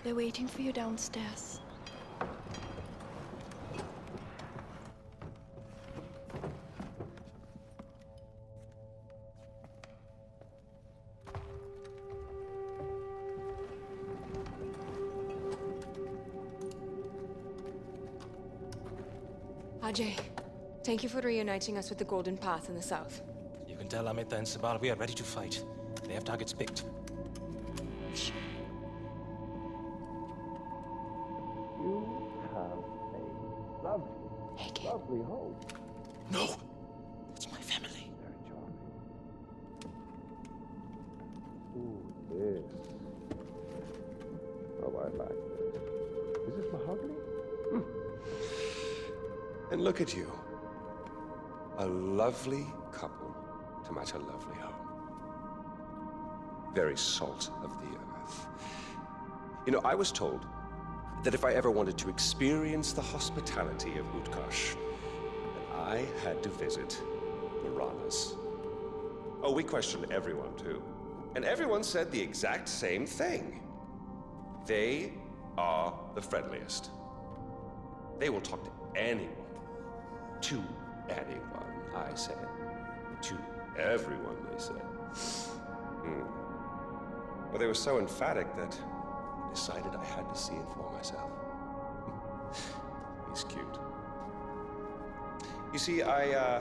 They're waiting for you downstairs. Ajay, thank you for reuniting us with the Golden Path in the south. You can tell Amita and Sabal we are ready to fight. They have targets picked. You have a lovely home. No! It's my family. Very charming. Ooh, this. Oh, I like this. Is this mahogany? And look at you. A lovely couple to match a lovely home. Very salt of the earth. You know, I was told that if I ever wanted to experience the hospitality of Utkarsh, that I had to visit the Ranas. Oh, we questioned everyone, too. And everyone said the exact same thing. They are the friendliest. They will talk to anyone. To anyone, I said. To everyone, they said. Well, they were so emphatic that I decided I had to see it for myself. He's cute. You see, I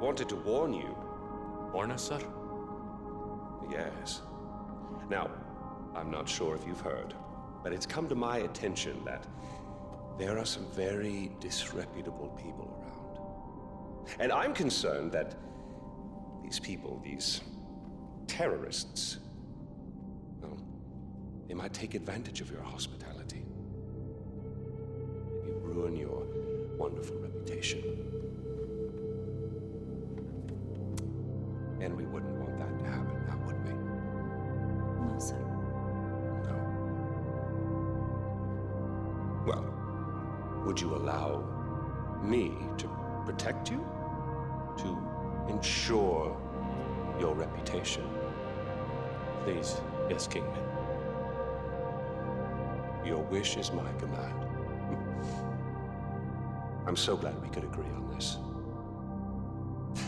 wanted to warn you. Warn us, sir? Yes. Now, I'm not sure if you've heard, but it's come to my attention that there are some very disreputable people around. And I'm concerned that these people, these terrorists, well, they might take advantage of your hospitality. Maybe ruin your wonderful reputation. And we wouldn't want that to happen, now would we? No, sir. No. Well, would you allow me to protect you? To ensure your reputation? Please, yes, Kingman. Your wish is my command. I'm so glad we could agree on this.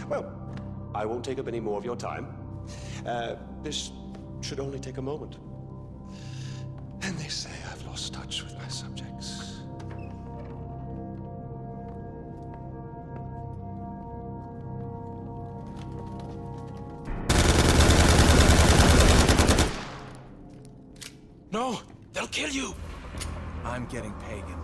Well, I won't take up any more of your time. This should only take a moment. And they say I've lost touch with my subjects. No! They'll kill you! I'm getting pagan.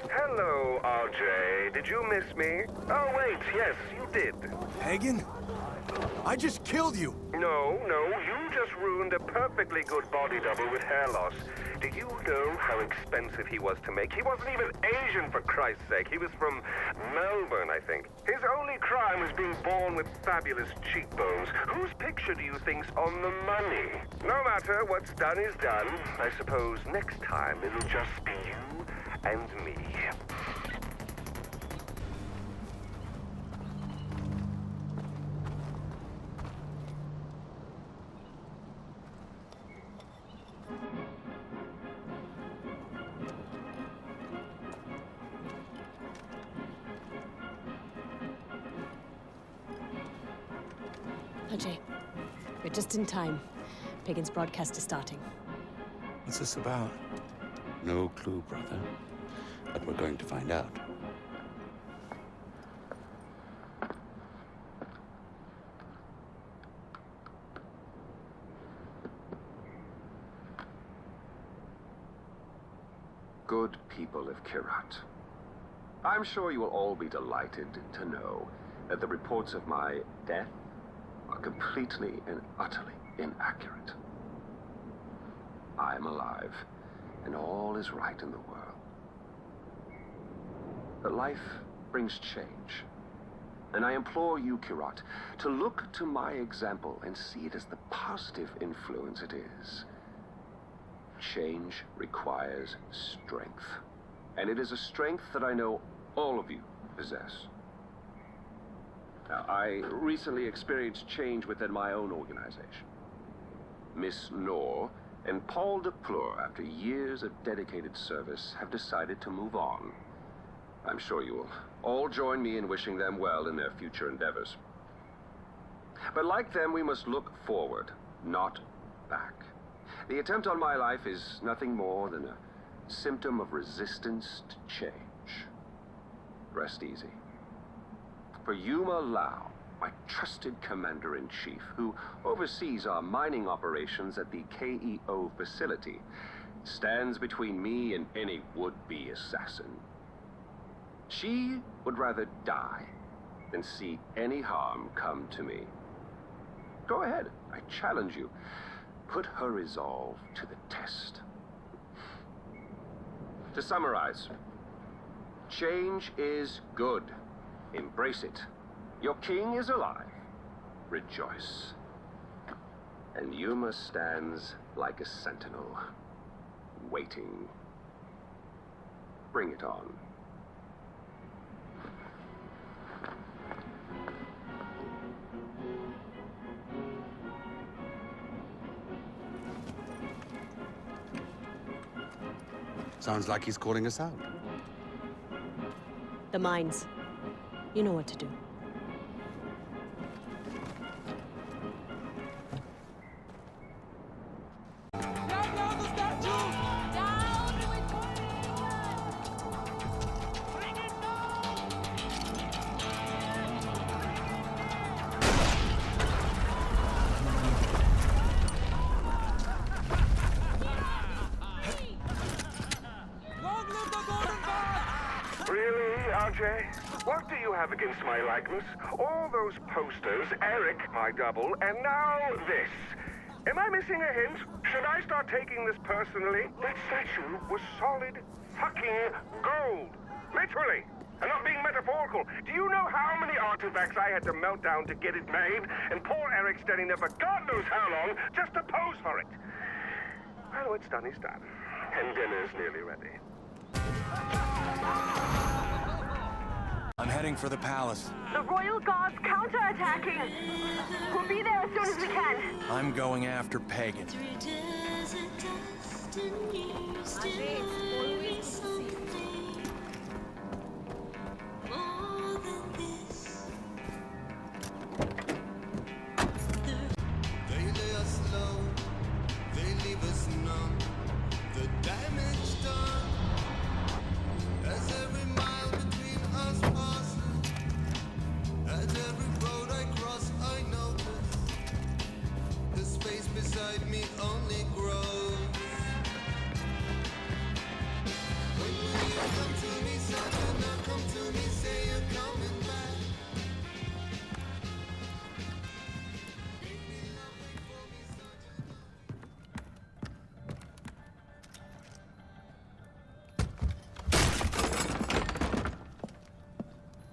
Hello, RJ. Did you miss me? Oh, wait, yes, you did. Pagan? I just killed you! No, you just ruined a perfectly good body double with hair loss. Do you know how expensive he was to make? He wasn't even Asian, for Christ's sake. He was from Melbourne, I think. His only crime was being born with fabulous cheekbones. Whose picture do you think's on the money? No matter, what's done is done. I suppose next time it'll just be you and me. Ajay, we're just in time. Pagan's broadcast is starting. What's this about? No clue, brother. But we're going to find out. Good people of Kirat. I'm sure you will all be delighted to know that the reports of my death are are completely and utterly inaccurate. I am alive, and all is right in the world. But life brings change, and I implore you, Kirat, to look to my example and see it as the positive influence it is. Change requires strength, and it is a strength that I know all of you possess. Now, I recently experienced change within my own organization. Miss Noor and Paul DePleur, after years of dedicated service, have decided to move on. I'm sure you will all join me in wishing them well in their future endeavors. But like them, we must look forward, not back. The attempt on my life is nothing more than a symptom of resistance to change. Rest easy. For Yuma Lau, my trusted commander-in-chief, who oversees our mining operations at the KEO facility, stands between me and any would-be assassin. She would rather die than see any harm come to me. Go ahead, I challenge you. Put her resolve to the test. To summarize, change is good. Embrace it. Your king is alive. Rejoice. And Yuma stands like a sentinel, waiting. Bring it on. Sounds like he's calling us out. The mines. You know what to do. What do you have against my likeness? All those posters, Eric, my double, and now this. Am I missing a hint? Should I start taking this personally? That statue was solid fucking gold. Literally. I'm not being metaphorical. Do you know how many artifacts I had to melt down to get it made? And poor Eric standing there for God knows how long just to pose for it. Well, what's done is done. And dinner's nearly ready. I'm heading for the palace. The Royal Guard's counterattacking. We'll be there as soon as we can. I'm going after Pagan.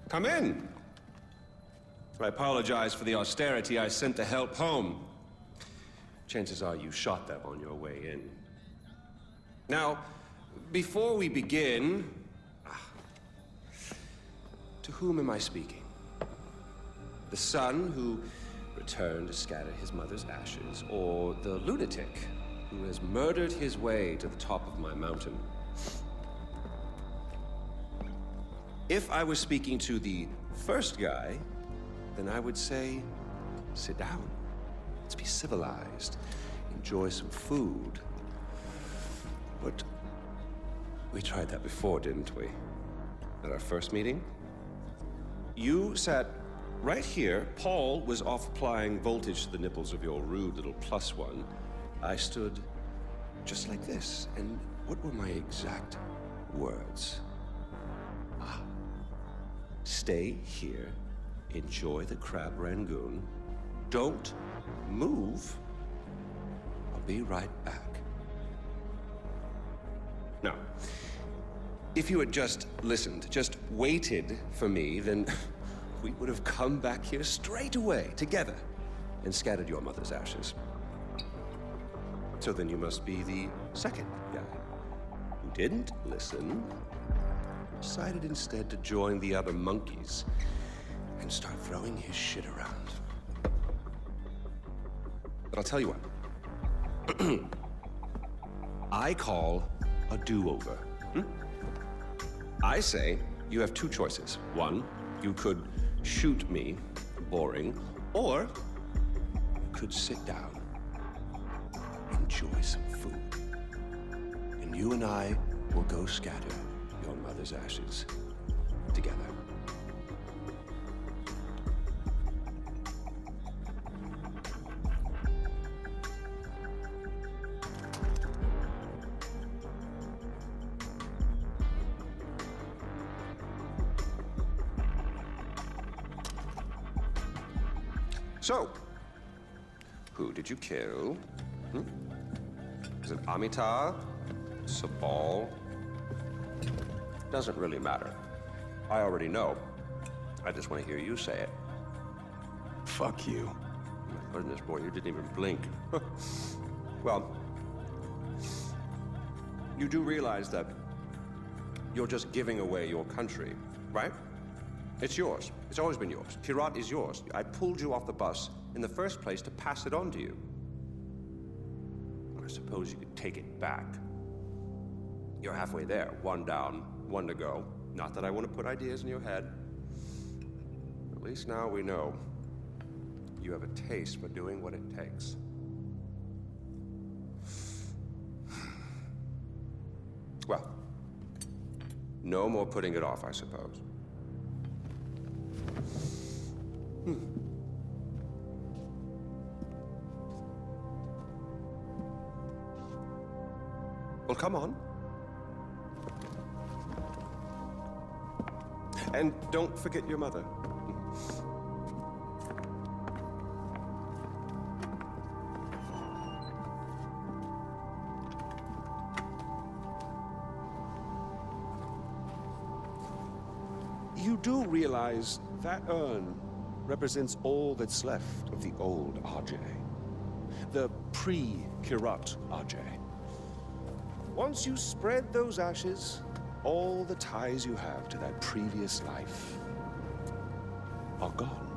Come in. I apologize for the austerity I sent to help home. Chances are you shot them on your way in. Now, before we begin... To whom am I speaking? The son who returned to scatter his mother's ashes, or the lunatic who has murdered his way to the top of my mountain? If I was speaking to the first guy, then I would say, sit down. Let's be civilized. Enjoy some food. But we tried that before, didn't we? At our first meeting? You sat right here. Paul was off applying voltage to the nipples of your rude little +1. I stood just like this. And what were my exact words? Stay here, enjoy the crab rangoon, don't move. I'll be right back. Now, if you had just listened, just waited for me, then we would have come back here straight away, together, and scattered your mother's ashes. So then you must be the second guy who didn't listen, decided instead to join the other monkeys and start throwing his shit around. But I'll tell you what. I call a do-over. I say you have two choices. One, you could shoot me, boring, or you could sit down, enjoy some food, and you and I will go scatter your mother's ashes together. So, who did you kill? Is it Amitar? Sabal? Doesn't really matter. I already know. I just want to hear you say it. Fuck you. My goodness, boy, you didn't even blink. Well, you do realize that you're just giving away your country, right? It's yours. It's always been yours. Kyrat is yours. I pulled you off the bus in the first place to pass it on to you. I suppose you could take it back. You're halfway there. One down, one to go. Not that I want to put ideas in your head. At least now we know you have a taste for doing what it takes. Well, no more putting it off, I suppose. Well, come on. And don't forget your mother. You do realize that urn represents all that's left of the old RJ. The pre-Kyrat RJ. Once you spread those ashes, all the ties you have to that previous life are gone.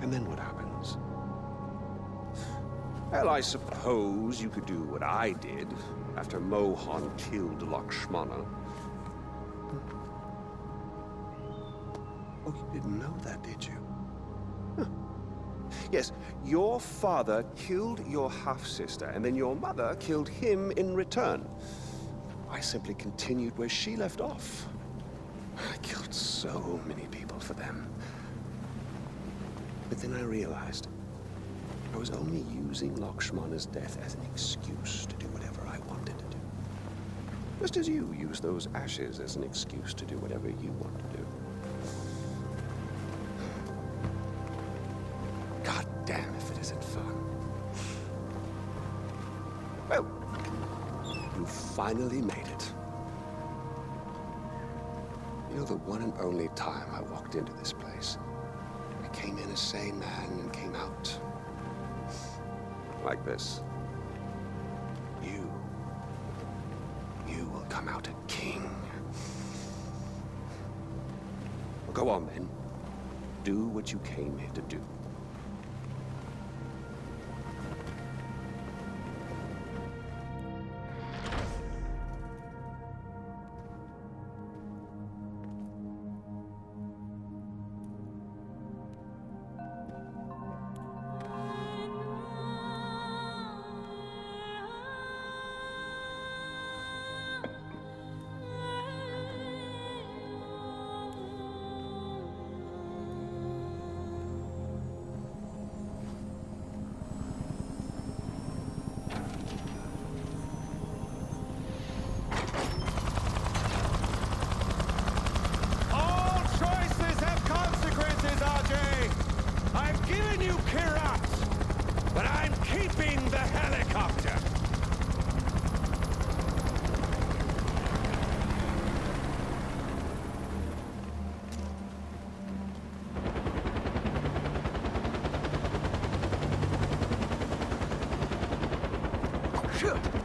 And then what happens? Well, I suppose you could do what I did after Mohan killed Lakshmana. Oh, you didn't know that, did you? Huh. Yes, your father killed your half-sister, and then your mother killed him in return. I simply continued where she left off. I killed so many people for them. But then I realized I was only using Lakshmana's death as an excuse to do whatever I wanted to do. Just as you use those ashes as an excuse to do whatever you want to do. God damn if it isn't fun. Well, you finally made it. You know, the one and only time I walked into this place, I came in a sane man and came out like this. You will come out a king. Well, go on then. Do what you came here to do. Ugh!